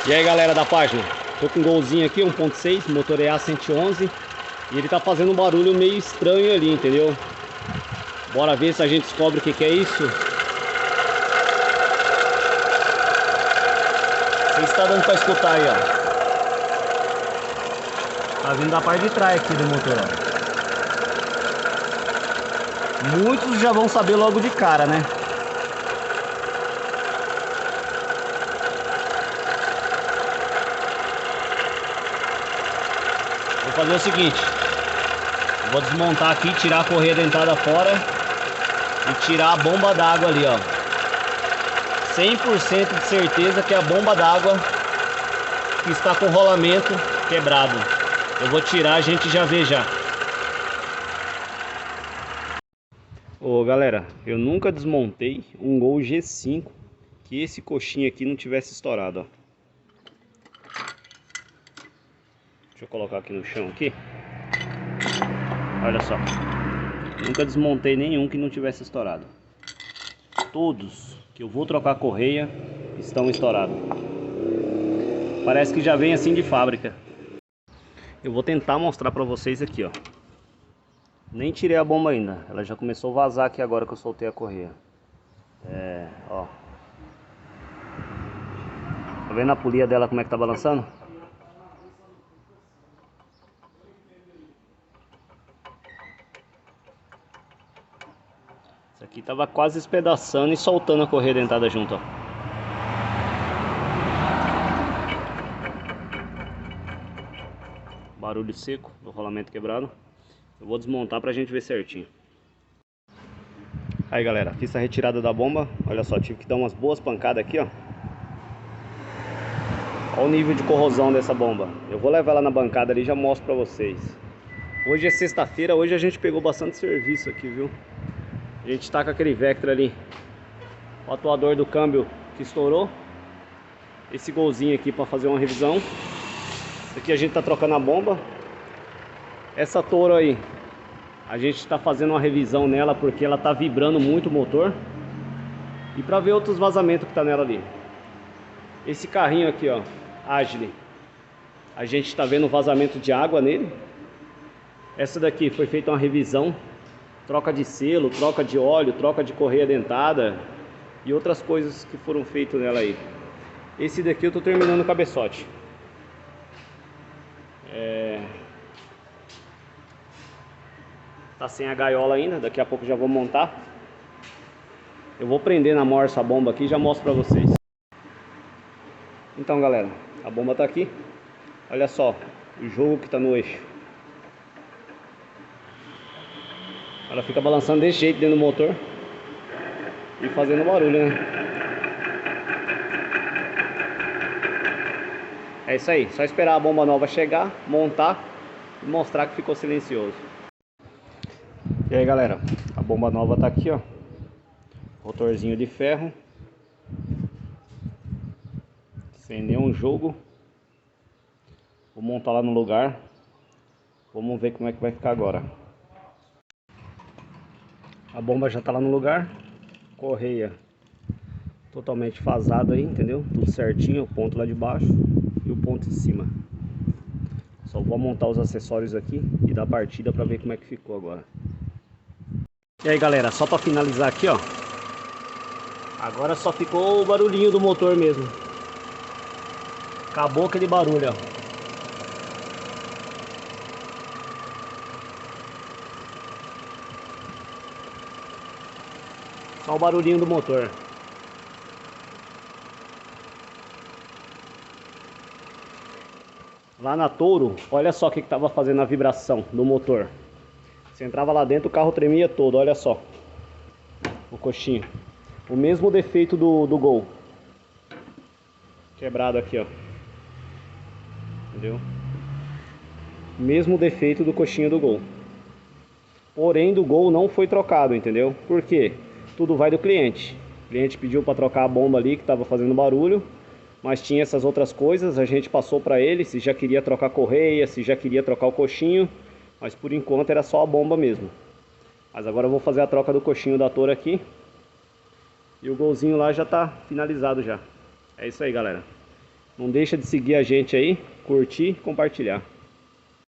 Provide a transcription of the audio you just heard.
E aí galera da página, tô com um golzinho aqui, 1.6, motor EA 111. E ele tá fazendo um barulho meio estranho ali, entendeu? Bora ver se a gente descobre o que é isso. Você está dando pra escutar aí, ó. Tá vindo da parte de trás aqui do motor, ó. Muitos já vão saber logo de cara, né? Vou fazer o seguinte, vou desmontar aqui, tirar a correia dentada fora e tirar a bomba d'água ali, ó. 100% de certeza que é a bomba d'água que está com o rolamento quebrado. Eu vou tirar, a gente já vê já. Ô galera, eu nunca desmontei um Gol G5 que esse coxinha aqui não tivesse estourado, ó. Deixa eu colocar aqui no chão aqui. Olha só. Nunca desmontei nenhum que não tivesse estourado. Todos que eu vou trocar a correia estão estourados. Parece que já vem assim de fábrica. Eu vou tentar mostrar pra vocês aqui, ó. Nem tirei a bomba ainda. Ela já começou a vazar aqui agora que eu soltei a correia. Ó. Tá vendo a polia dela como é que tá balançando? Isso aqui tava quase espedaçando e soltando a correia dentada junto, ó. Barulho seco do rolamento quebrado. Eu vou desmontar pra gente ver certinho. Aí galera, fiz a retirada da bomba. Olha só, tive que dar umas boas pancadas aqui, ó. Olha o nível de corrosão dessa bomba. Eu vou levar ela na bancada ali e já mostro pra vocês. Hoje é sexta-feira, hoje a gente pegou bastante serviço aqui, viu? A gente tá com aquele Vectra ali, o atuador do câmbio que estourou. Esse golzinho aqui para fazer uma revisão. Esse aqui a gente tá trocando a bomba. Essa Toro aí, a gente tá fazendo uma revisão nela porque ela tá vibrando muito o motor. E para ver outros vazamentos que tá nela ali. Esse carrinho aqui, ó, Agile, a gente tá vendo vazamento de água nele. Essa daqui foi feita uma revisão. Troca de selo, troca de óleo, troca de correia dentada e outras coisas que foram feitas nela aí. Esse daqui eu tô terminando o cabeçote. Tá sem a gaiola ainda, daqui a pouco já vou montar. Eu vou prender na morsa a bomba aqui e já mostro pra vocês. Então galera, a bomba tá aqui. Olha só o jogo que tá no eixo. Ela fica balançando desse jeito dentro do motor e fazendo barulho, né? É isso aí, só esperar a bomba nova chegar, montar e mostrar que ficou silencioso. E aí galera, a bomba nova tá aqui, ó. Rotorzinho de ferro. Sem nenhum jogo. Vou montar lá no lugar. Vamos ver como é que vai ficar agora. A bomba já tá lá no lugar. Correia totalmente fasada aí, entendeu? Tudo certinho, o ponto lá de baixo e o ponto em cima. Só vou montar os acessórios aqui e dar partida pra ver como é que ficou agora. E aí galera, só pra finalizar aqui, ó. Agora só ficou o barulhinho do motor mesmo. Acabou aquele barulho, ó. Só o barulhinho do motor. Lá na Toro, olha só o que estava fazendo a vibração do motor. Você entrava lá dentro, o carro tremia todo, olha só. O coxinho. O mesmo defeito do Gol. Quebrado aqui, ó. Entendeu? Mesmo defeito do coxinho do Gol. Porém, do Gol não foi trocado, entendeu? Por quê? Tudo vai do cliente. O cliente pediu para trocar a bomba ali que estava fazendo barulho, mas tinha essas outras coisas. A gente passou para ele se já queria trocar a correia, se já queria trocar o coxinho, mas por enquanto era só a bomba mesmo. Mas agora eu vou fazer a troca do coxinho da Toro aqui. E o golzinho lá já está finalizado já. É isso aí, galera. Não deixa de seguir a gente aí, curtir e compartilhar.